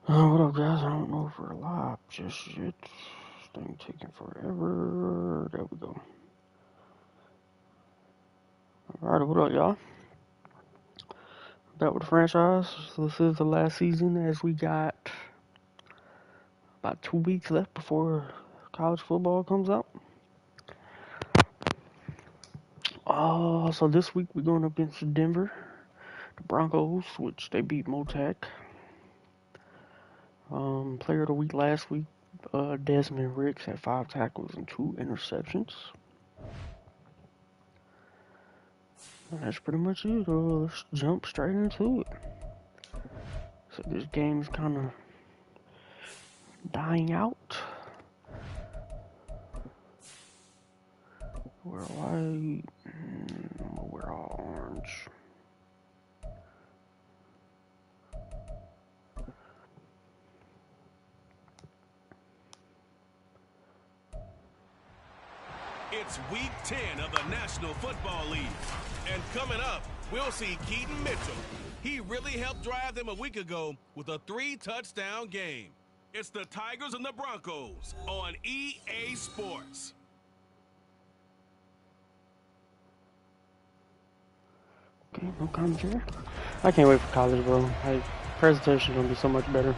What up, guys? I don't know if we're live just yet. This thing taking forever. There we go. Alright, what up, y'all? Back with the franchise. So this is the last season, as we got about 2 weeks left before college football comes out. So this week we're going up against Denver, the Broncos, which they beat Motec. Player of the week last week, Desmond Ricks had 5 tackles and 2 interceptions. And that's pretty much it. Let's jump straight into it. So this game's kind of dying out. We're white. We're all orange. It's week 10 of the National Football League. And coming up, we'll see Keaton Mitchell. He really helped drive them a week ago with a 3-touchdown game. It's the Tigers and the Broncos on EA Sports. Okay, no commentary. I can't wait for college, bro. Presentation's gonna be so much better.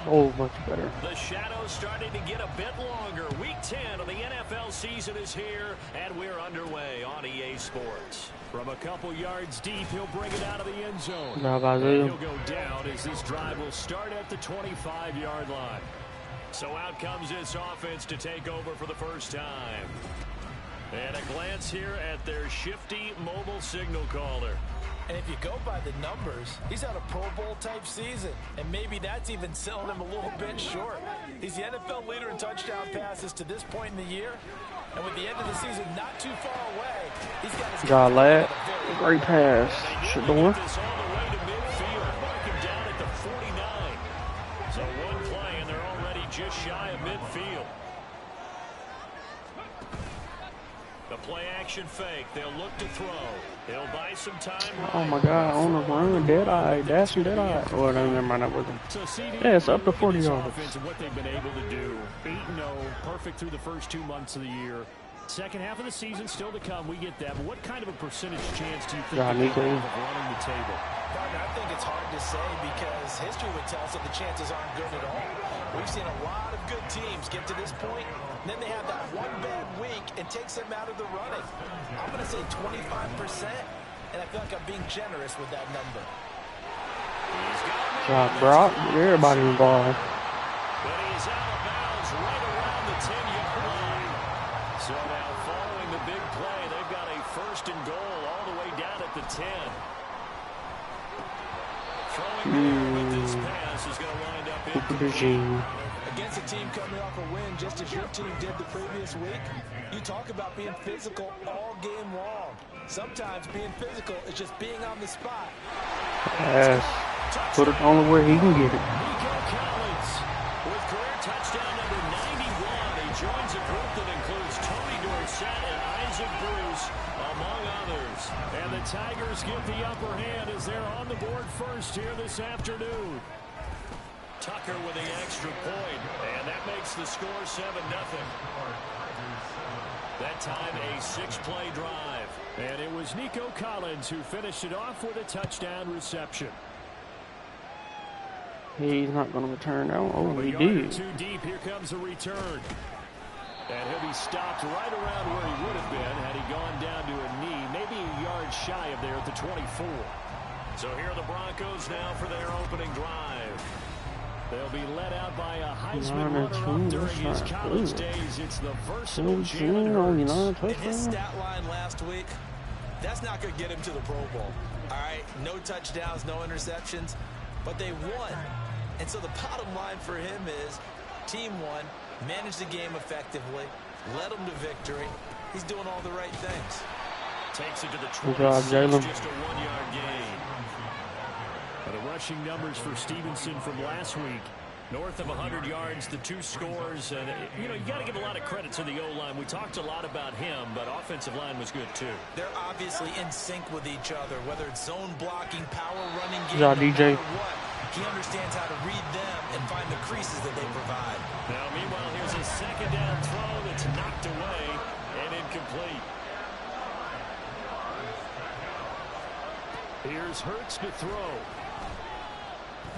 So much better. The shadow's starting to get a bit longer. Week 10 of the NFL season is here, and we're underway on EA Sports. From a couple yards deep, he'll bring it out of the end zone. And he'll go down as this drive will start at the 25-yard line. So out comes this offense to take over for the first time. And a glance here at their shifty mobile signal caller. And if you go by the numbers, he's had a Pro Bowl type season, and maybe that's even selling him a little bit short. He's the NFL leader in touchdown passes to this point in the year, and with the end of the season not too far away, he's got his lad. Great pass. Shador. So one play, and they're already just shy of midfield. The play action fake. They'll look to throw. They'll buy some time. Oh my God, on the run, dead eye, dashing dead eye. Oh, never mind, that wasn't. Yeah, it's up to 40 yards. What they've been able to do. 8-0, perfect through the first 2 months of the year. Second half of the season still to come. We get that. But what kind of a percentage chance do you think of running the table? Partner, I think it's hard to say because history would tell us that the chances aren't good at all. We've seen a lot of good teams get to this point, and then they have that one bad week and takes them out of the running. I'm going to say 25%, and I feel like I'm being generous with that number. Shot, Brock. Everybody involved. But he's out of bounds right around the 10-yard line. So now following the big play, they've got a first and goal all the way down at the 10. Throwing there with this pass is going to wind up in against a team coming off a win just as your team did the previous week. You talk about being physical all game long. Sometimes being physical is just being on the spot. Yes. Put it on where he can get it. Nico Collins with career touchdown number 91. He joins a group that includes Tony Dorsett and Isaac Bruce, among others. And the Tigers get the upper hand as they're on the board first here this afternoon. Tucker with the extra point, and that makes the score 7-0. That time a 6-play drive. And it was Nico Collins who finished it off with a touchdown reception. He's not going to return now. Oh, he did. Too deep. Here comes a return. And he'll be stopped right around where he would have been had he gone down to a knee, maybe a yard shy of there at the 24. So here are the Broncos now for their opening drive. They'll be led out by a Heisman runner-up during his college days. It's the versatile Jalen Hurts. And his stat line last week, that's not going to get him to the Pro Bowl. All right, no touchdowns, no interceptions, but they won. And so the bottom line for him is team won, managed the game effectively, led them to victory. He's doing all the right things. Takes it to the 26, good job, Jalen. just a 1-yard gain. The rushing numbers for Stevenson from last week. North of 100 yards, the 2 scores. And, you know, you got to give a lot of credit to the O-line. We talked a lot about him, but offensive line was good, too. They're obviously in sync with each other, whether it's zone blocking, power running game, no DJ. matter what. He understands how to read them and find the creases that they provide. Now, meanwhile, here's a second down throw that's knocked away and incomplete. Here's Hurts to throw.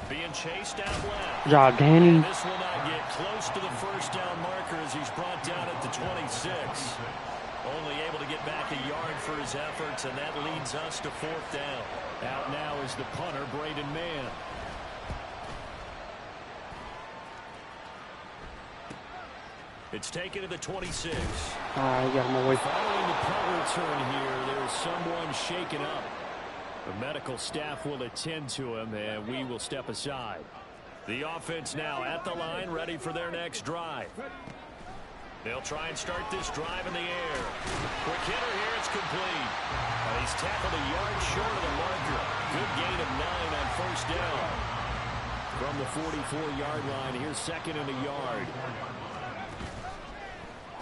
Being chased out left. Ja, Danny. This will not get close to the first down marker as he's brought down at the 26. Only able to get back a yard for his efforts, and that leads us to 4th down. Out now is the punter, Braden Mann. It's taken to the 26. I got him away. Following the punt return here, there's someone shaken up. The medical staff will attend to him, and we will step aside. The offense now at the line, ready for their next drive. They'll try and start this drive in the air. Quick hitter here, it's complete. He's tackled a yard short of the marker. Good gain of 9 on first down. From the 44-yard line, here's 2nd and a yard.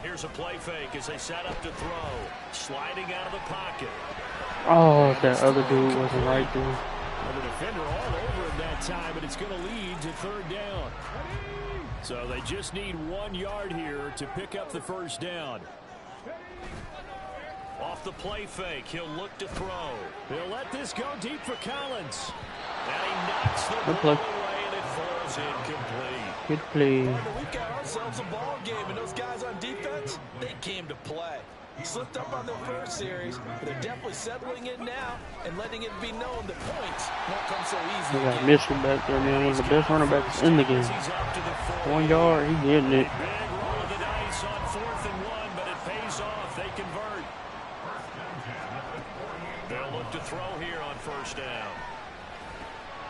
Here's a play fake as they set up to throw. Sliding out of the pocket. Oh, that other dude wasn't right there. Well, the defender all over him that time, and it's going to lead to 3rd down. So they just need 1 yard here to pick up the first down. Off the play fake, he'll look to throw. They'll let this go deep for Collins. And he knocks the ball away, and it falls incomplete. Good play. We've got ourselves a ball game, and those guys on defense, they came to play. Slipped up on their first series, but they're definitely settling in now and letting it be known that points won't come so easy. We got Mitchell back there, man. One of the best running backs in the game. 1 yard, he's getting it. Big roll of the dice on 4th and 1, but it pays off. They convert. They'll look to throw here on first down.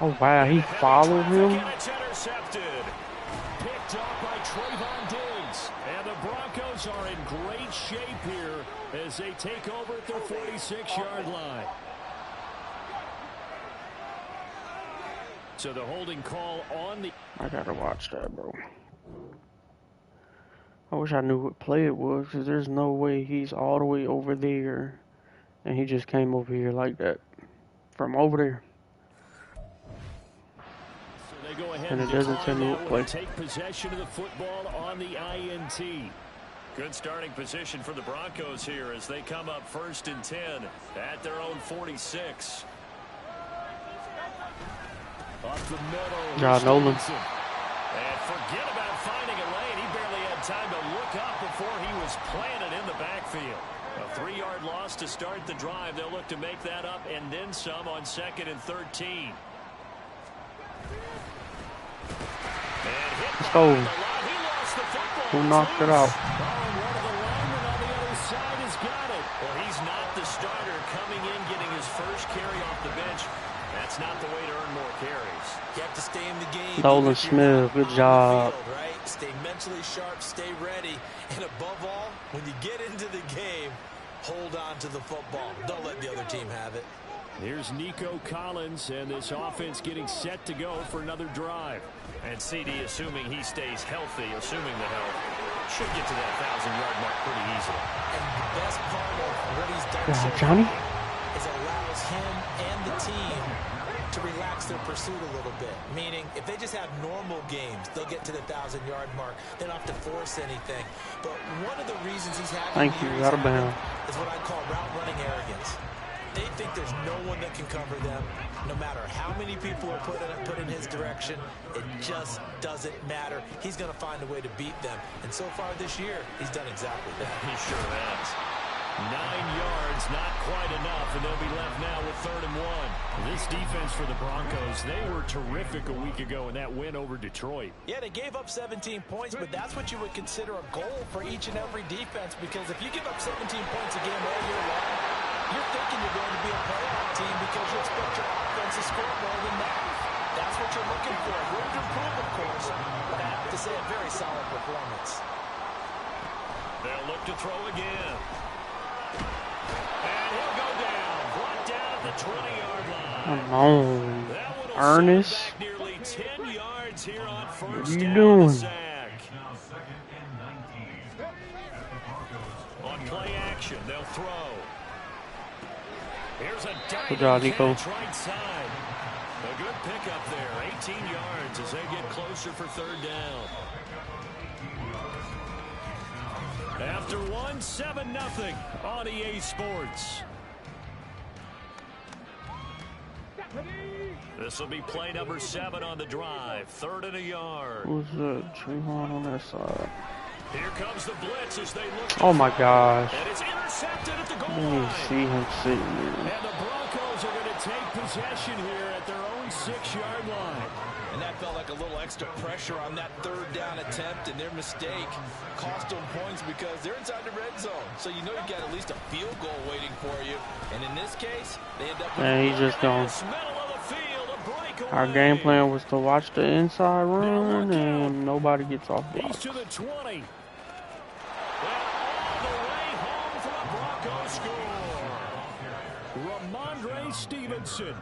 Oh, wow, he followed him. It's intercepted. Picked up by Trayvon Diggs. And the Broncos are in great shape here as they take over at their 46-yard line. So the holding call on the... I gotta watch that, bro. I wish I knew what play it was, because there's no way he's all the way over there, and he just came over here like that. From over there. So they go ahead and it doesn't tell me what play. Take possession of the football on the INT. Good starting position for the Broncos here as they come up 1st and 10 at their own 46. Up the middle. John Nolan. And forget about finding a lane. He barely had time to look up before he was planted in the backfield. A 3-yard loss to start the drive. They'll look to make that up and then some on 2nd and 13. Let's go. Who knocked it out? Well, he's not the starter coming in, getting his first carry off the bench. That's not the way to earn more carries. You have to stay in the game. Nolan Smith, good job. Field, right? Stay mentally sharp, stay ready, and above all, when you get into the game, hold on to the football. Don't let the other team have it. Here's Nico Collins, and this offense getting set to go for another drive. And CD, assuming he stays healthy, assuming the health, should get to that 1,000-yard mark pretty easily. And the best part of what he's done so Johnny is allows him and the team to relax their pursuit a little bit. Meaning, if they just have normal games, they'll get to the 1,000-yard mark. They don't have to force anything. But one of the reasons he's having out of bounds is what I call route running arrogance. They think there's no one that can cover them. No matter how many people are put in his direction, it just doesn't matter. He's going to find a way to beat them. And so far this year, he's done exactly that. He sure has. 9 yards, not quite enough, and they'll be left now with 3rd and 1. This defense for the Broncos, they were terrific a week ago in that win over Detroit. Yeah, they gave up 17 points, but that's what you would consider a goal for each and every defense, because if you give up 17 points a game all year long, you're thinking you're going to be a playoff team because you expect your offense to score more than that. That's what you're looking for. Room to improve, of course, but I have to say a very solid performance. They'll look to throw again. And he'll go down. Brought down at the 20-yard line. Come on, Ernest. Nearly 10 yards. yards here on What first are you down doing? with the sack. On play action, they'll throw. Here's a Good job, diving Nico. catch right side. A good pickup there, 18 yards as they get closer for third down. After one, 7-0 on EA Sports. This will be play number 7 on the drive. 3rd and a yard. Who's that? Trayvon on that side. Here comes the blitz as they look. Oh my gosh. And it's intercepted at the goal I didn't even line. see him sitting there. And the Broncos are going to take possession here at their own 6-yard line. And that felt like a little extra pressure on that 3rd down attempt, and their mistake cost them points because they're inside the red zone. So you know you got at least a field goal waiting for you. And in this case, they end up with And he's just gone. Our game plan was to watch the inside run, and nobody gets off blocks. He's to the 20. And all the way home for a Bronco score. Ramondre Stevenson,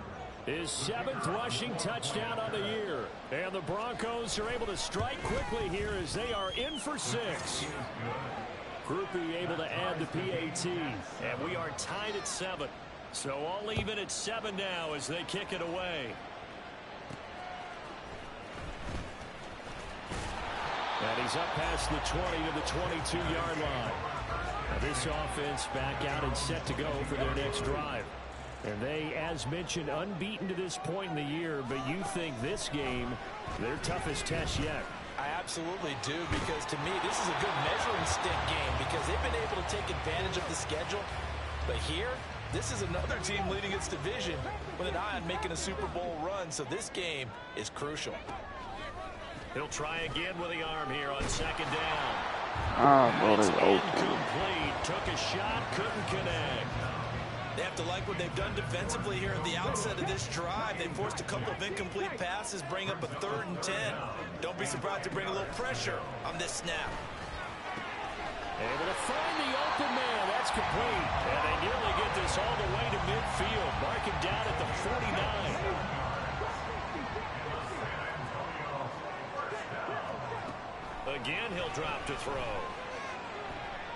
his 7th rushing touchdown on the year. And the Broncos are able to strike quickly here as they are in for 6. Groupie able to add the PAT. And we are tied at 7. So all even at 7 now as they kick it away. And he's up past the 20 to the 22-yard line. Now this offense back out and set to go for their next drive. And they, as mentioned, unbeaten to this point in the year, but you think this game, their toughest test yet. I absolutely do, because to me, this is a good measuring stick game because they've been able to take advantage of the schedule. But here, this is another team leading its division with an eye on making a Super Bowl run, so this game is crucial. He'll try again with the arm here on 2nd down. Well, It's they open. incomplete. Took a shot, couldn't connect. They have to like what they've done defensively here at the outset of this drive. They forced a couple of incomplete passes, bring up a 3rd and 10. Don't be surprised to bring a little pressure on this snap. Able to find the open man. That's complete. And they nearly get this all the way to midfield. Mark him down at the 49. Again, he'll drop to throw.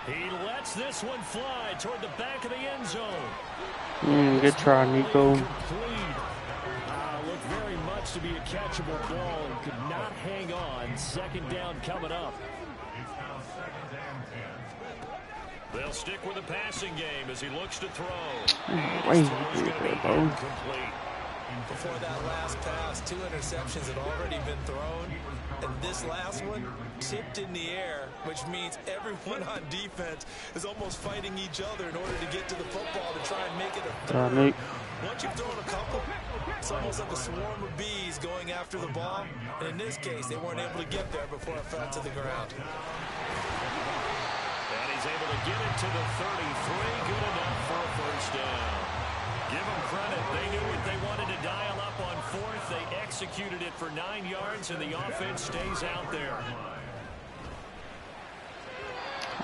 He lets this one fly toward the back of the end zone. Good try, Nico. Looked very much to be a catchable ball and could not hang on. 2nd down coming up. They'll stick with the passing game as he looks to throw. Wait, Complete. Before that last pass, 2 interceptions had already been thrown. And this last one tipped in the air, which means everyone on defense is almost fighting each other in order to get to the football to try and make it a 3rd. Once you've thrown a couple, it's almost like a swarm of bees going after the ball. And in this case, they weren't able to get there before it fell to the ground. And he's able to get it to the 33. Good enough for a 1st down. Give them credit. They knew what they wanted to dial up on 4th. They executed it for 9 yards, and the offense stays out there.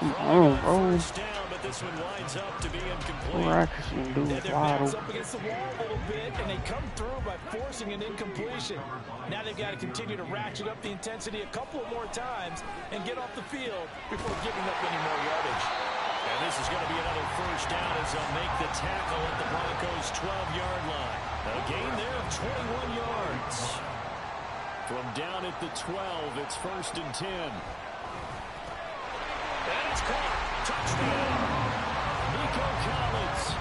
First down, but this one winds up to be incomplete. They're bounced up against the wall a little bit, and they come through by forcing an incompletion. Now they've got to continue to ratchet up the intensity a couple of more times and get off the field before giving up any more yardage. And this is going to be another 1st down as they'll make the tackle at the Broncos' 12-yard line. A gain there of 21 yards. From down at the 12, it's 1st and 10. And it's caught. Touchdown. Nico Collins.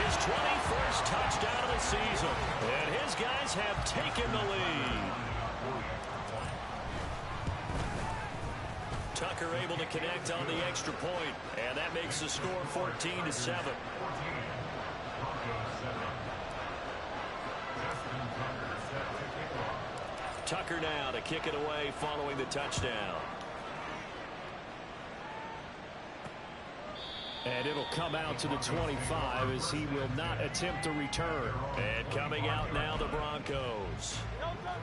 His 21st touchdown of the season. And his guys have taken the lead. Tucker able to connect on the extra point, and that makes the score 14-7. Tucker now to kick it away following the touchdown. And it'll come out to the 25 as he will not attempt to return. And coming out now, the Broncos.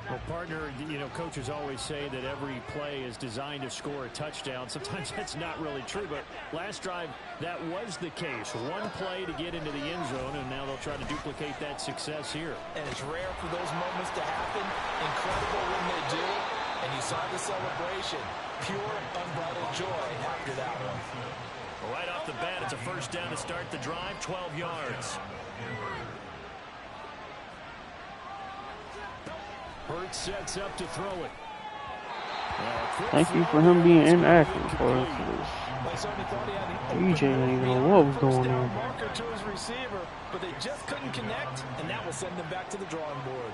Well, partner, you know, coaches always say that every play is designed to score a touchdown. Sometimes that's not really true, but last drive, that was the case. One play to get into the end zone, and now they'll try to duplicate that success here. And it's rare for those moments to happen. Incredible when they do. And you saw the celebration. Pure, unbridled joy after that one. Right off the bat, it's a first down to start the drive, 12 yards. Hurts sets up to throw it. Thank you for him being inactive, boys. DJ didn't even know what was going on. Marker to his receiver, but they just couldn't connect, and that will send them back to the drawing board.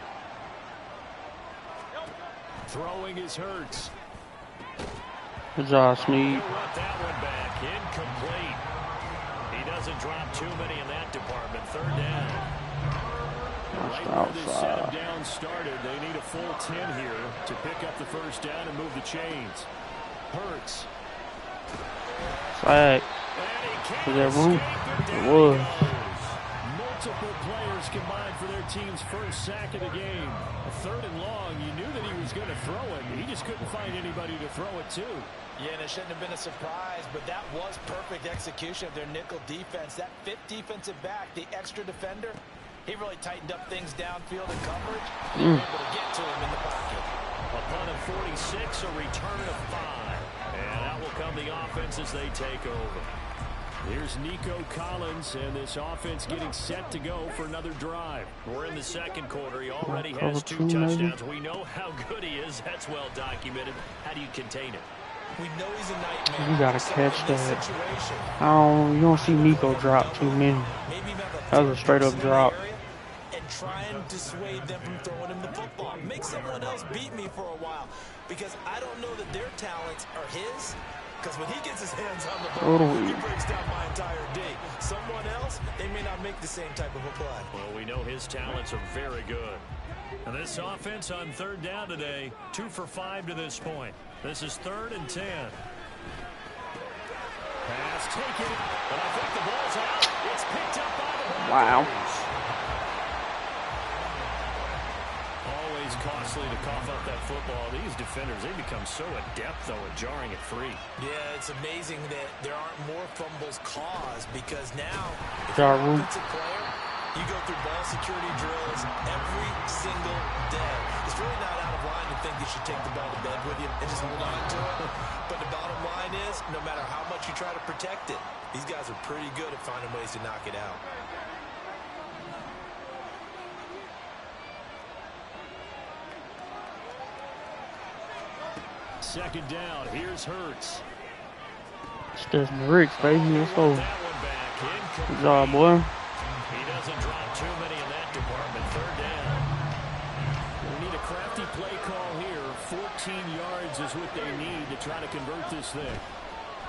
Throwing is Hurts. Good job, Snead. That one back, incomplete. He doesn't drop too many in that department. Third down. Right where this set down started, they need a full 10 here to pick up the first down and move the chains. Hurts. Flag. Was that room? It was. Multiple players combined for their team's first sack of the game. A third and long, you knew that he was going to throw it. He just couldn't find anybody to throw it to. Yeah, and it shouldn't have been a surprise, but that was perfect execution of their nickel defense. That fifth defensive back, the extra defender, he really tightened up things downfield in coverage. They were able to get to him in the pocket. A punt of 46, a return of 5. And out will come the offense as they take over. Here's Nico Collins, and this offense getting set to go for another drive. We're in the second quarter. He already has 2 touchdowns. We know how good he is. That's well documented. How do you contain it? We know he's a nightmare. You gotta catch that. You don't see Nico drop too many. That was a straight up drop. And try and dissuade them from throwing him the football. Make someone else beat me for a while, because I don't know that their talents are his. Because when he gets his hands on the ball, he breaks down my entire day. Someone else, they may not make the same type of a play. Well, we know his talents are very good. And this offense on third down today, 2 for 5 to this point. This is 3rd and 10. Pass taken, but I think the ball's out. It's picked up by the Broncos. Wow. Always costly to cough up that football. These defenders, they become so adept, though, at jarring it free. Yeah, it's amazing that there aren't more fumbles caused, because now, if you're an offensive player, you go through ball security drills every single day. It's really not out of line to think you should take the ball to bed with you and just hold on to it. But the bottom line is, no matter how much you try to protect it, these guys are pretty good at finding ways to knock it out. Second down, here's Hurts. That's Ricks, baby. Let's go. Good job, boy. He doesn't drop too many in that department. Third down. We need a crafty play call here. 14 yards is what they need to try to convert this thing.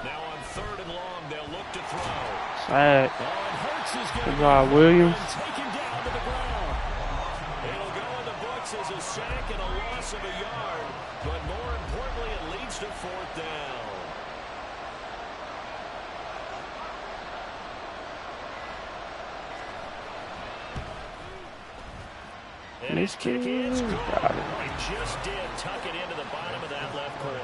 Now on 3rd and long, they'll look to throw. Sack. Good job, Williams. Taken down to the ground. It'll go in the books as a sack and a loss of a yard. But more importantly, it leads to 4th down. And his kick is good. He just did tuck it into the bottom of that left corner.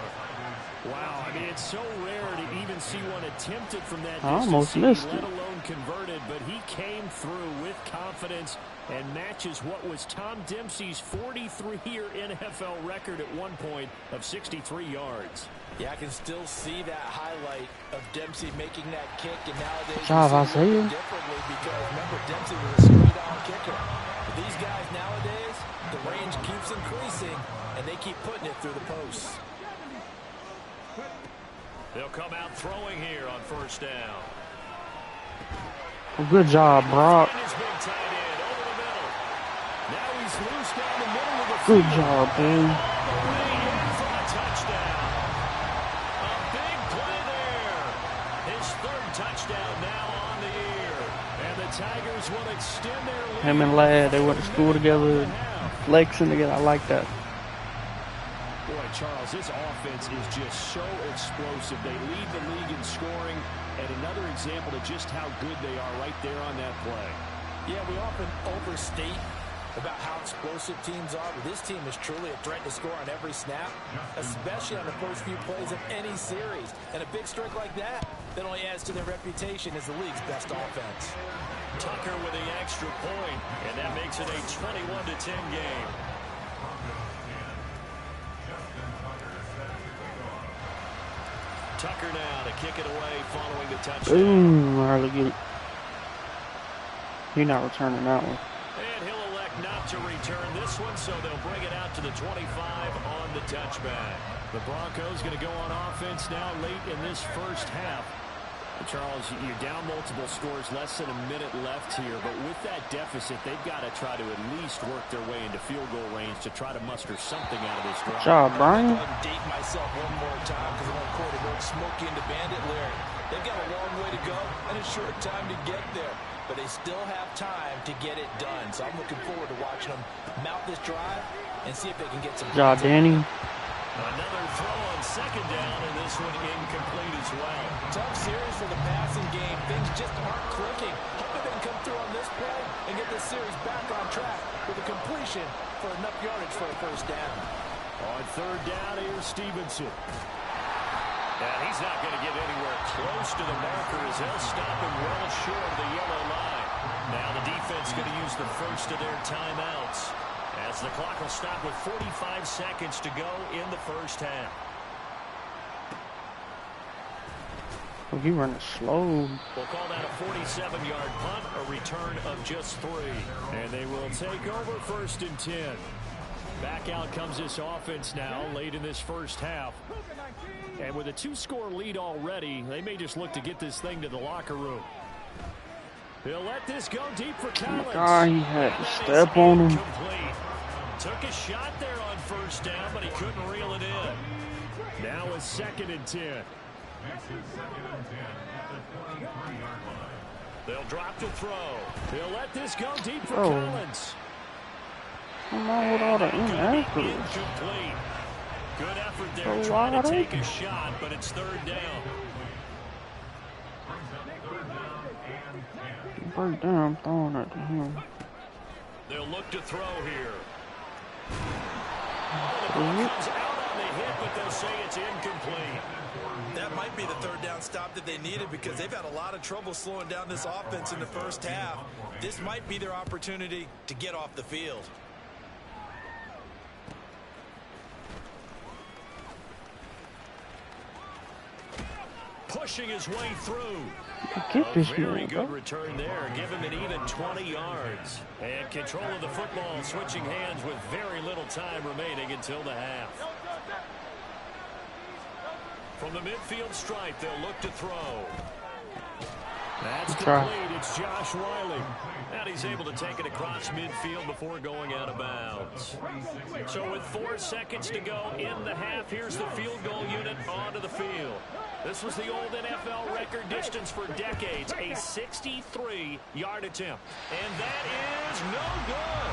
Wow, I mean, it's so rare to even see one attempted from that distance, almost missed it, let alone converted, but he came through with confidence and matches what was Tom Dempsey's 43-year NFL record at one point of 63 yards. Yeah, I can still see that highlight of Dempsey making that kick, and nowadays you see it differently, because remember, Dempsey was a straight-on kicker. But these guys nowadays, the range keeps increasing, and they keep putting it through the posts. They'll come out throwing here on 1st down. Well, good job, Brock. Good job, man. Him and Ladd, they went to school together, flexing together. I like that. Boy, Charles, this offense is just so explosive. They lead the league in scoring, and another example of just how good they are right there on that play. Yeah, we often overstate about how explosive teams are, but this team is truly a threat to score on every snap, especially on the first few plays of any series. And a big streak like that only adds to their reputation as the league's best offense. Tucker with the extra point, and that makes it a 21-10 game. Tucker now to kick it away following the touchdown. Boom, hardly get it. He's not returning that one. And he'll elect not to return this one, so they'll bring it out to the 25 on the touchback. The Broncos going to go on offense now late in this first half. Charles, you're down multiple scores, less than a minute left here, but with that deficit, they've got to try to at least work their way into field goal range to try to muster something out of this drive. Good job, Brian. I'll date myself one more time because I'm on court to work Smokey into Bandit Larry. They've got a long way to go and a short time to get there, but they still have time to get it done. So I'm looking forward to watching them mount this drive and see if they can get some. Good job, Danny. Another throw on second down, and this one incomplete as well. Tough series for the passing game. Things just aren't clicking. Hoping they can come through on this play and get this series back on track with a completion for enough yardage for a first down. On third down, here's Stevenson. And he's not going to get anywhere close to the marker as they'll stop him well short of the yellow line. Now the defense going to use the first of their timeouts, as the clock will stop with 45 seconds to go in the first half. Oh, he running slow. We'll call that a 47-yard punt, a return of just 3. And they will take over 1st and 10. Back out comes this offense now late in this first half. And with a 2-score lead already, they may just look to get this thing to the locker room. He'll let this go deep for Collins. God, he had to step on him. Took a shot there on first down, but he couldn't reel it in. Now a 2nd and 10. They'll drop to throw. He'll let this go deep for Collins. Come on with all the inaccuracies. Incomplete. Good effort there trying to take a shot, but it's 3rd down. Break down, I'm throwing it to him. They'll look to throw here. The ball comes out on the hit, but they'll say it's incomplete. That might be the 3rd down stop that they needed because they've had a lot of trouble slowing down this offense in the first half. This might be their opportunity to get off the field. Pushing his way through. Get this Very man, good bro. return there. Give him an even 20 yards. And control of the football, switching hands with very little time remaining until the half. From the midfield stripe, they'll look to throw. That's complete. It's Josh Wiley. And he's able to take it across midfield before going out of bounds. So with 4 seconds to go in the half, here's the field goal unit onto the field. This was the old NFL record distance for decades, a 63-yard attempt. And that is no good.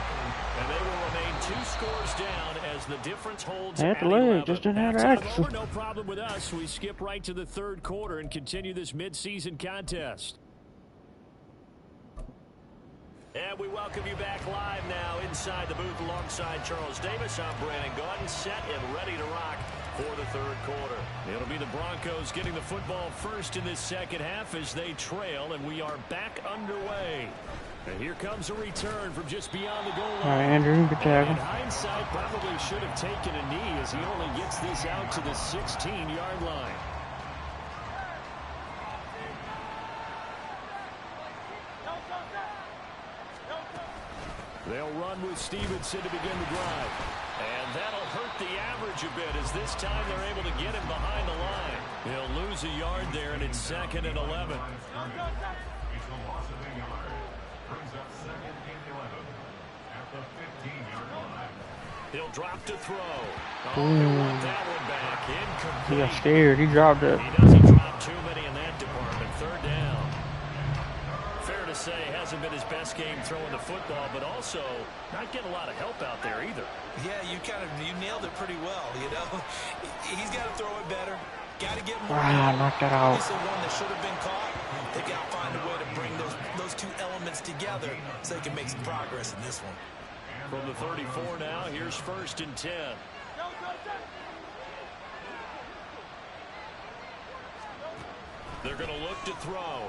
And they will remain 2 scores down as the difference holds at 11. Just didn't have That's over, no problem with us. We skip right to the 3rd quarter and continue this midseason contest. And we welcome you back live now inside the booth alongside Charles Davis. I'm Brandon Gaudin, set and ready to rock for the 3rd quarter. It'll be the Broncos getting the football first in this 2nd half as they trail, and we are back underway. And here comes a return from just beyond the goal line. All right, Andrew, good tackle. In hindsight, probably should have taken a knee as he only gets this out to the 16-yard line. They'll run with Stevenson to begin the drive. And that'll hurt the average a bit as this time they're able to get him behind the line. He'll lose a yard there, and it's 2nd and 11. He'll drop to throw. Oh, he'll want that one back. Incomplete. He got scared. He dropped it. He doesn't drop too many in that department. 3rd down. Fair to say, has hasn't been his best game throwing the football, but also not getting a lot of help out there either. Yeah, you nailed it pretty well, you know. He's got to throw it better. Got to get more. Knock that out. This is one that should have been caught. They got to find a way to bring those two elements together so they can make some progress in this one. From the 34 now, here's 1st and 10. They're going to look to throw.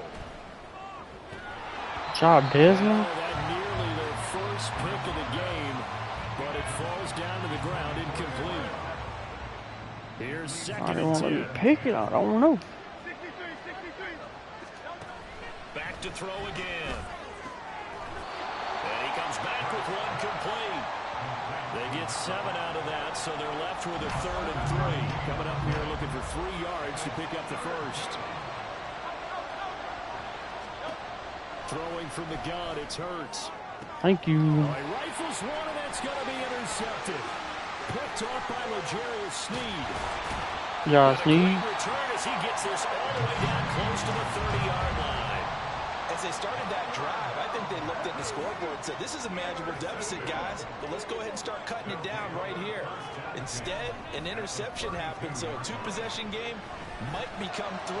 Good job, Desmond. That nearly their first pick of the game, but it falls down to the ground incomplete. Here's 2nd I don't and want 10. to pick it. I don't know. Back to throw again. And he comes back with one complete. They get 7 out of that, so they're left with a 3rd and 3. Coming up here looking for 3 yards to pick up the first. Throwing from the gun, it's Hurts. Thank you. He rifles one, and it's going to be intercepted. Picked off by L'Jarius Sneed. Yeah, Sneed. Return as he gets this all the way down close to the 30-yard line. As they started that drive, I think they looked at the scoreboard and said, this is a manageable deficit, guys, but let's go ahead and start cutting it down right here. Instead, an interception happened, so a 2-possession game might become 3.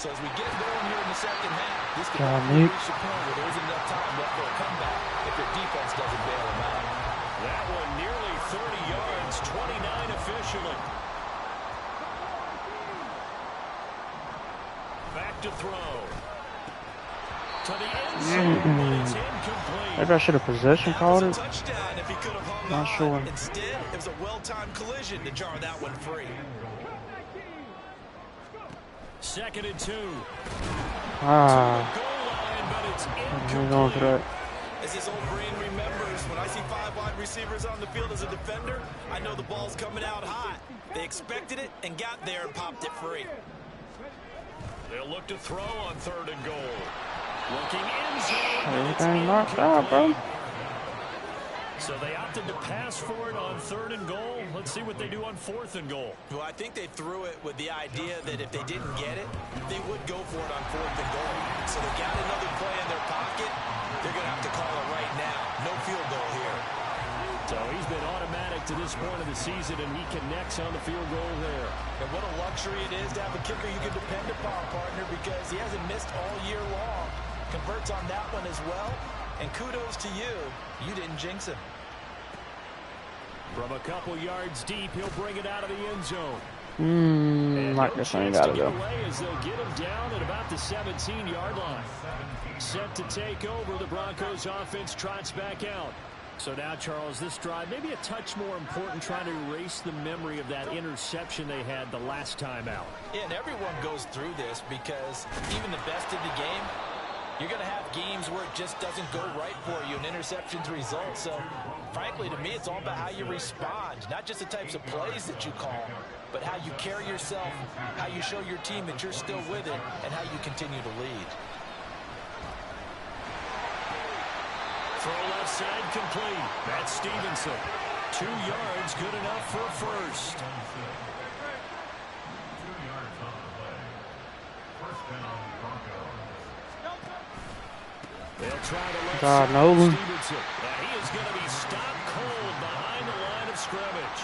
So as we get going here in the second half, this could reach a point where there isn't enough time left for a comeback if their defense doesn't bail them out. That one nearly 30 yards, 29 officially. Back to throw. To the end zone, but it's incomplete. Maybe I should have possession called it. Touchdown if he could have hung Not on. sure. Instead, it was a well-timed collision to jar that one free. 2nd and 2. We're going for that. As his old brain remembers, when I see 5 wide receivers on the field as a defender, I know the ball's coming out hot. They expected it and got there and popped it free. They'll look to throw on 3rd and goal. Looking in zone. Everything knocked out, bro. So they opted to pass for it on 3rd and goal. Let's see what they do on 4th and goal. Well, I think they threw it with the idea that if they didn't get it, they would go for it on 4th and goal. So they got another play in their pocket. They're going to have to call it right now. No field goal here. So he's been automatic to this point of the season, and he connects on the field goal there. And what a luxury it is to have a kicker you can depend upon, partner, because he hasn't missed all year long. Converts on that one as well. And kudos to you. You didn't jinx him. From a couple yards deep, he'll bring it out of the end zone. Like this ain't gotta go. As they'll get him down at about the 17-yard line. Set to take over, the Broncos offense trots back out. So now, Charles, this drive maybe a touch more important, trying to erase the memory of that interception they had the last time out. Yeah, and everyone goes through this because even the best in the game, you're going to have games where it just doesn't go right for you, and interceptions result. So, frankly, to me, it's all about how you respond, not just the types of plays that you call, but how you carry yourself, how you show your team that you're still with it, and how you continue to lead. Throw left side complete. That's Stevenson. 2 yards, good enough for a first. 2 yards on the play. First down, Broncos. They'll try to let Nolan. Stevenson. He is going to be stopped cold behind the line of scrimmage.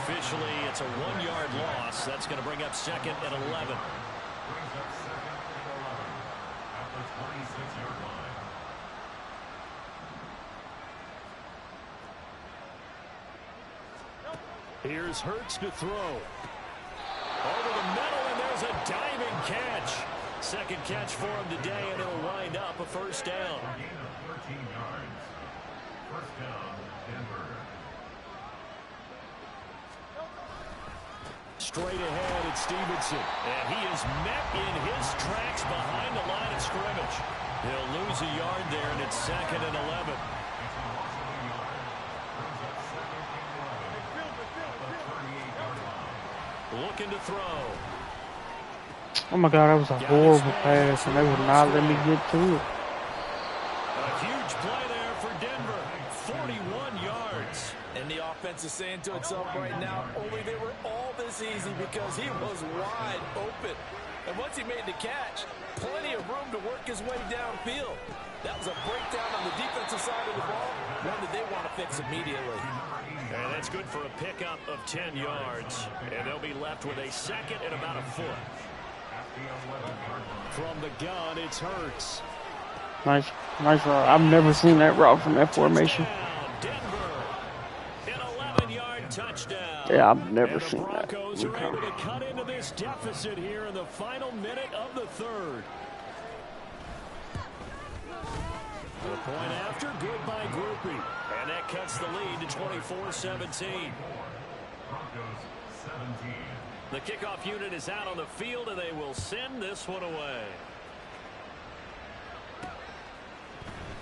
Officially, it's a 1-yard loss. That's going to bring up 2nd and 11. Brings up 2nd and 11 at the 26-yard line. Here's Hurts to throw. Over the middle, and there's a diving catch. Second catch for him today, and it'll wind up a first down. Gain of 13 yards. First down, Denver. Straight ahead, it's Stevenson. And he is met in his tracks behind the line of scrimmage. He'll lose a yard there, and it's 2nd and 11. Looking to throw. Oh my God, that was a horrible pass, and they would not let me get to it. A huge play there for Denver. 41 yards. And the offense is saying to itself right now, only they were all this this easy because he was wide open. And once he made the catch, plenty of room to work his way downfield. That was a breakdown on the defensive side of the ball, one that they want to fix immediately. And that's good for a pickup of 10 yards. And they'll be left with a second and about a foot. From the gun, it's Hurts. Nice route. I've never seen that route from that formation. Denver, an 11-yard touchdown. Yeah, I've never seen that. The Broncos are able to cut into this deficit here in the final minute of the third. The point after, good by Groupie. And that cuts the lead to 24-17. The kickoff unit is out on the field, and they will send this one away.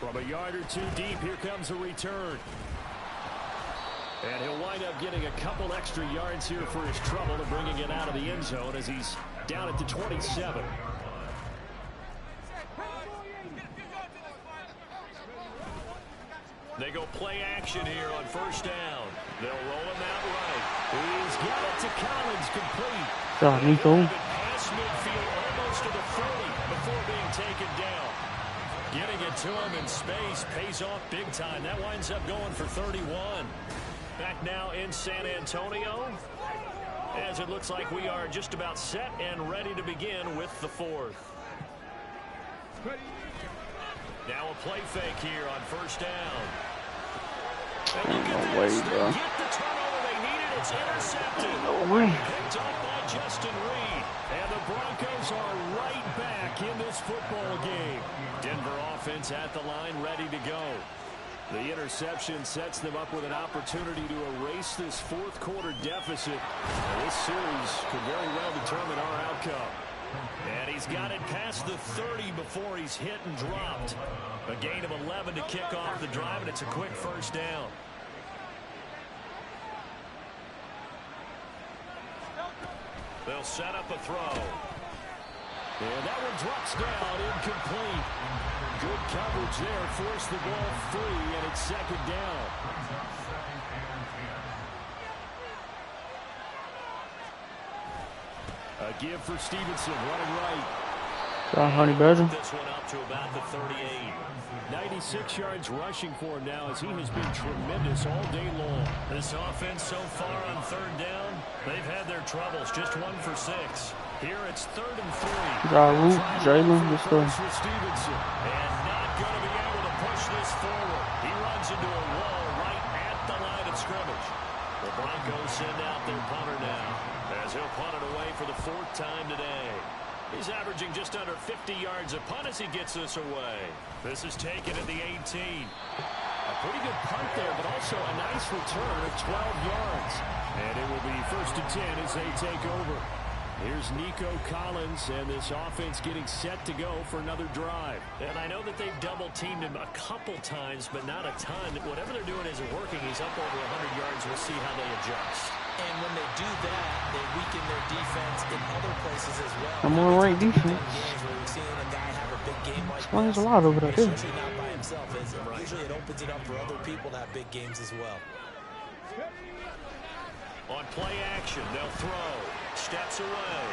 From a yard or two deep, here comes a return. And he'll wind up getting a couple extra yards here for his trouble and bringing it out of the end zone as he's down at the 27. They go play action here on first down. They'll roll him out right. He's got it to Collins, complete. Nico. Pass midfield almost to the 40 before being taken down. Getting it to him in space pays off big time. That winds up going for 31. Back now in San Antonio, as it looks like we are just about set and ready to begin with the fourth. Now a play fake here on first down. No way, bro. Get the turnover they needed. It's intercepted. No way. Picked off by Justin Reed. And the Broncos are right back in this football game. Denver offense at the line, ready to go. The interception sets them up with an opportunity to erase this fourth quarter deficit. And this series could very well determine our outcome. And he's got it past the 30 before he's hit and dropped. A gain of 11 to kick off the drive, and it's a quick first down. They'll set up a throw. And that one drops down, incomplete. Good coverage there, forced the ball free, and it's second down. A give for Stevenson, running right. Honey Badger. This one up to about the 38. 96 yards rushing for him now as he has been tremendous all day long. This offense so far on third down, they've had their troubles. Just 1 for 6. Here it's 3rd and 3. Jalen, this for Stevenson. And not going to be able to push this forward. He runs into a wall right at the line of scrimmage. The Broncos send out their punter now as he'll punt it away for the 4th time today. He's averaging just under 50 yards a punt as he gets this away. This is taken at the 18. A pretty good punt there, but also a nice return of 12 yards. And it will be 1st and 10 as they take over. Here's Nico Collins, and this offense getting set to go for another drive. And I know that they've double-teamed him a couple times, but not a ton. Whatever they're doing isn't working. He's up over 100 yards. We'll see how they adjust. And when they do that, they weaken their defense in other places as well. I'm on the right defense. Explains a lot over there, too. Especially not by himself, is it? Usually it opens it up for other people to have big games as well. On play action, they'll throw. Steps away.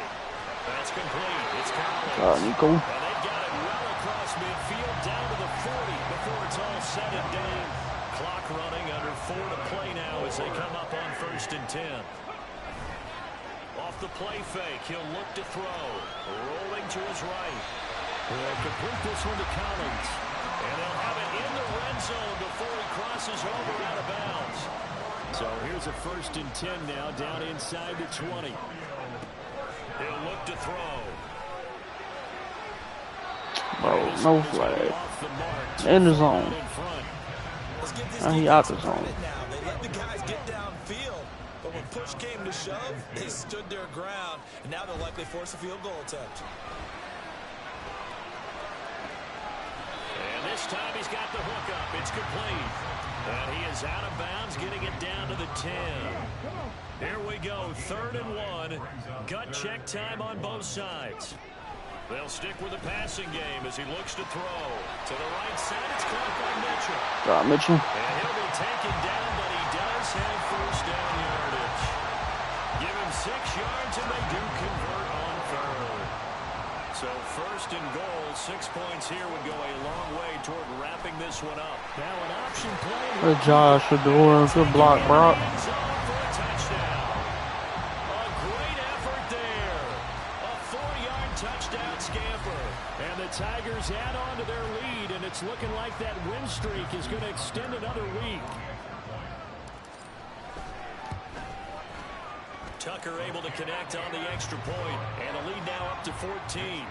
That's complete. It's Collins. Nico. And they've got it well across midfield down to the 40 before it's all said and done. Clock running, under 4 to play now as they come up on 1st and 10. Off the play fake, he'll look to throw. Rolling to his right. They'll complete this one to Collins. And they'll have it in the red zone before he crosses over out of bounds. So here's a 1st and 10 now, down inside the 20. He'll look to throw. Bro, no flag. In the zone. Now he out the zone. They let the guys get downfield, but when push came to shove, they stood their ground, and now they'll likely force a field goal attempt. And this time he's got the hook up. It's complete. And he is out of bounds, getting it down to the 10. Here we go, 3rd and 1. Gut check time on both sides. They'll stick with the passing game as he looks to throw. To the right side, it's caught by Mitchell. Mitchell. And he'll be taken down, but he does have 1st down yardage. Give him him 6 yards, and they do convert on third. So first and goal, 6 points here would go a long way toward wrapping this one up. Now an option play. Good job, Shador. Good block, Brock. Touchdown scamper. And the Tigers add on to their lead, and it's looking like that win streak is going to extend another week. Tucker able to connect on the extra point, and a lead now up to 14.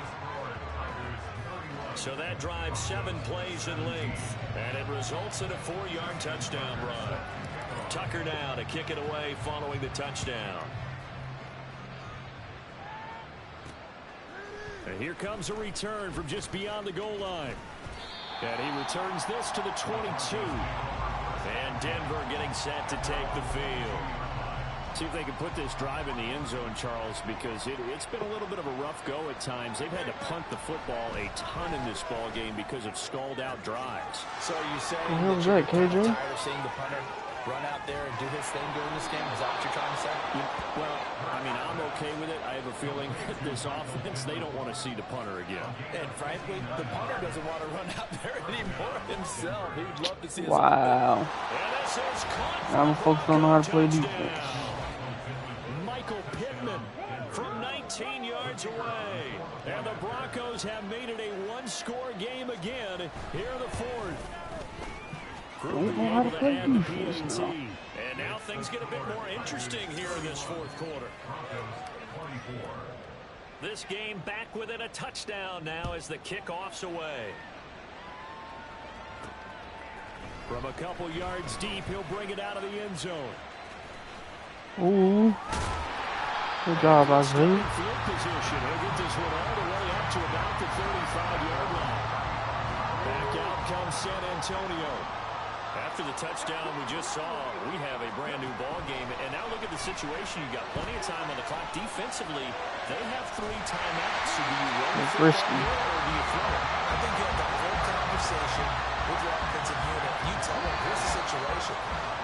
So that drives 7 plays in length, and it results in a 4-yard touchdown run. Tucker now to kick it away following the touchdown. And here comes a return from just beyond the goal line. And he returns this to the 22. And Denver getting set to take the field. See if they can put this drive in the end zone, Charles, because it's been a little bit of a rough go at times. They've had to punt the football a ton in this ball game because of stalled out drives. So are you saying What was that, KJ? tired of seeing the punter run out there and do his thing during this game? Is that what you're trying to say? Yeah, well, I mean, I'm okay with it. I have a feeling that this offense, they don't want to see the punter again. And frankly, the punter doesn't want to run out there anymore himself. He'd love to see his Wow. I'm folks don't know how to play defense. Michael Pittman from 19 yards away. And the Broncos have made it a one-score game again here in the fourth. Don't know how to play defense now. And now things get a bit more interesting here in this fourth quarter. This game back within a touchdown now as the kickoff's away. From a couple yards deep, he'll bring it out of the end zone. Ooh. Good job, Isaiah. Field position. He'll get this one all the way up to about the 35-yard line. Back out comes San Antonio. After the touchdown we just saw, we have a brand new ball game. And now look at the situation. You've got plenty of time on the clock. Defensively, they have 3 timeouts. So do you run the football here or do you throw it? I think you have the whole conversation with your offensive unit. You tell them, here's the situation.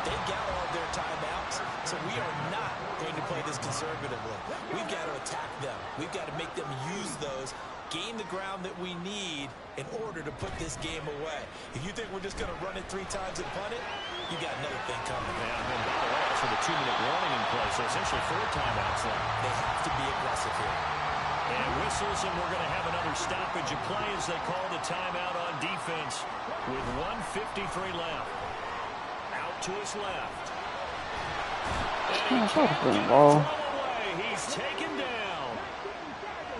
They've got all their timeouts, so we are not going to play this conservatively. We've got to attack them. We've got to make them use those, gain the ground that we need in order to put this game away. If you think we're just going to run it 3 times and punt it, you got another thing coming. Yeah, and by the way, that's with a 2-minute warning in play, so essentially 4 timeouts left. They have to be aggressive here. And whistles, and we're going to have another stoppage of play as they call the timeout on defense with 1:53 left. Out to his left. He's taken down.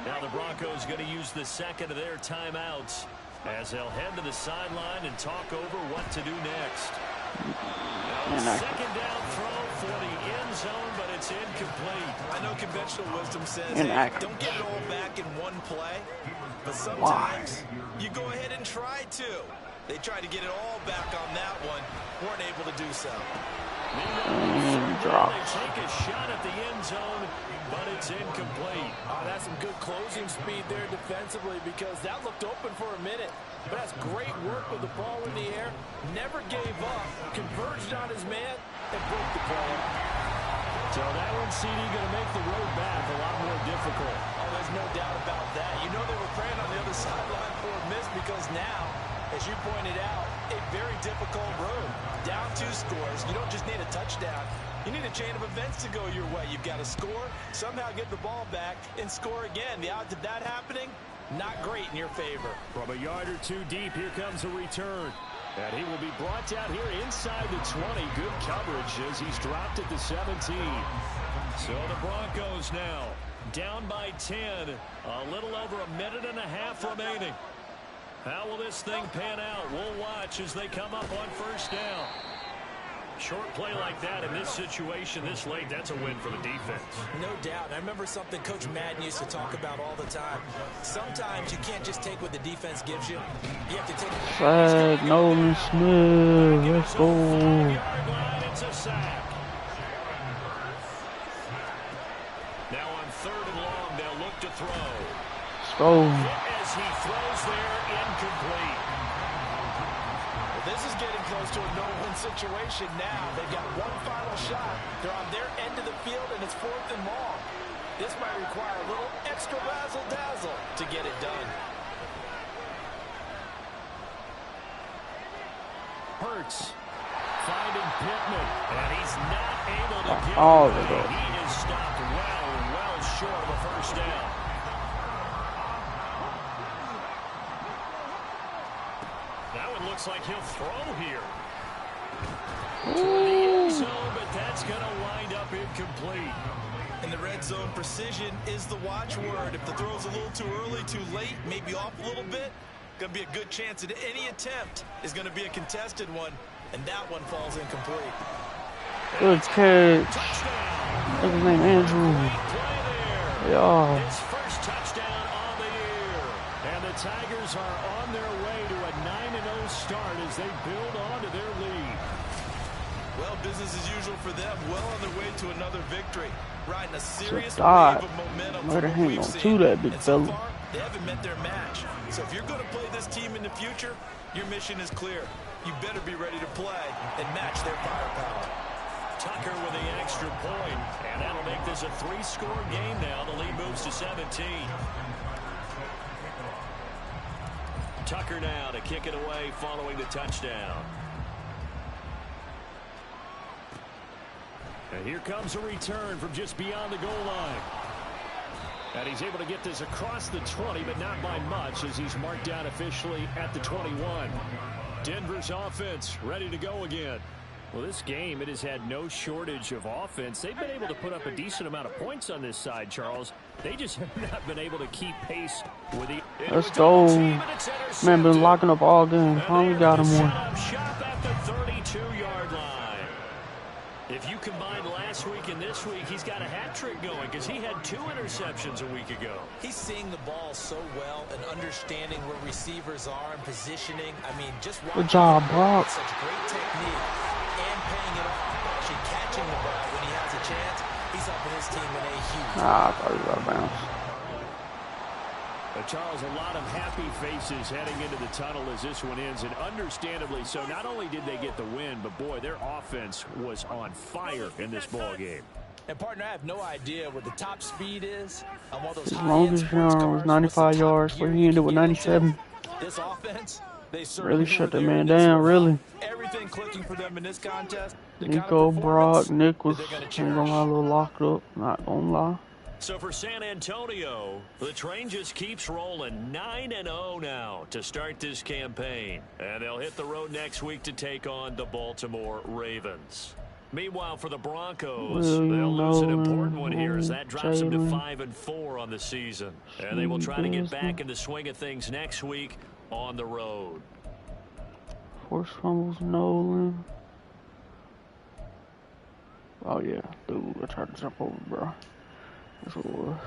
Now the Broncos going to use the second of their timeouts as they'll head to the sideline and talk over what to do next. Second down throw for the end zone, but it's incomplete. I know conventional wisdom says, hey, don't get it all back in one play, but sometimes you go ahead and try to. They tried to get it all back on that one, weren't able to do so. They take a shot at the end zone, but it's incomplete. That's some good closing speed there defensively because that looked open for a minute. But that's great work with the ball in the air. Never gave up, converged on his man, and broke the play. So that one, CD, going to make the road back a lot more difficult. Oh, there's no doubt about that. You know they were praying on the other sideline for a miss because now, as you pointed out, a very difficult road. Down 2 scores. You don't just need a touchdown. You need a chain of events to go your way. You've got to score, somehow get the ball back, and score again. The odds of that happening, not great in your favor. From a yard or 2 deep, here comes a return. And he will be brought down here inside the 20. Good coverage as he's dropped at the 17. So the Broncos now down by 10. A little over a minute and a half remaining. How will this thing pan out? We'll watch as they come up on first down. Short play like that in this situation this late, that's a win for the defense. No doubt. I remember something Coach Madden used to talk about all the time. Sometimes you can't just take what the defense gives you. You have to take it. Flag, Nolan Smith. Let's go. It's a sack. Now on 3rd and long, they'll look to throw. Let's go. As he throws there, incomplete. Well, This is getting close to a no-win situation now. They've got one final shot. They're on their end of the field, and it's 4th and long. This might require a little extra razzle-dazzle to get it done. Hurts finding Pittman, and he's not able to get it. He is stopped well short of a first down. That one looks like he'll throw here. To the end zone, but that's going to wind up incomplete. In the red zone, precision is the watchword. If the throw's a little too early, too late, maybe off a little bit, going to be a good chance that any attempt is going to be a contested one, and that one falls incomplete. Good catch. What's his name? Andrew. Yeah. His first touchdown on the year. And the Tigers are on their way to a 9-0 start as they build on to their lead. Well, business as usual for them. Well on their way to another victory. Riding a serious wave of momentum from what we've seen. And so far, they haven't met their match. So if you're going to play this team in the future, your mission is clear. You better be ready to play and match their firepower. Tucker with the extra point, and that'll make this a 3-score game now. The lead moves to 17. Tucker now to kick it away following the touchdown. And here comes a return from just beyond the goal line. And he's able to get this across the 20, but not by much as he's marked down officially at the 21. Denver's offense ready to go again. Well, this game, it has had no shortage of offense. They've been able to put up a decent amount of points on this side, Charles. They just have not been able to keep pace with the... Let's go. Man, been locking up all game. Finally got him one. Shot at the 32-yard line. If you combine last week and this week, he's got a hat trick going because he had 2 interceptions a week ago. He's seeing the ball so well and understanding where receivers are and positioning. I mean, just good job, Brock. Such great technique and paying it off, actually catching the ball when he has a chance. He's helping his team in a huge. I thought he was out of bounds. Charles, a lot of happy faces heading into the tunnel as this one ends, and understandably so. Not only did they get the win, but boy, their offense was on fire in this ball game. And partner, I have no idea what the top speed is on one of those his longest yard was 95 yards, but he ended with 97. This offense, they really shut that man down, really. Everything clicking for them in this contest. Nico, Brock, Nick was a little locked up, not gonna lie. So for San Antonio, the train just keeps rolling. 9-0 now to start this campaign. And they'll hit the road next week to take on the Baltimore Ravens. Meanwhile, for the Broncos, they'll lose an important one here as that drops them to 5-4 on the season. And they will try to get back in the swing of things next week on the road. Forced fumbles, Nolan. Oh, yeah. Dude, I tried to jump over, bro. That's what it was.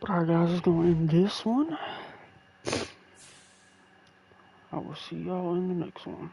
Alright guys, it's going to end this one. I will see y'all in the next one.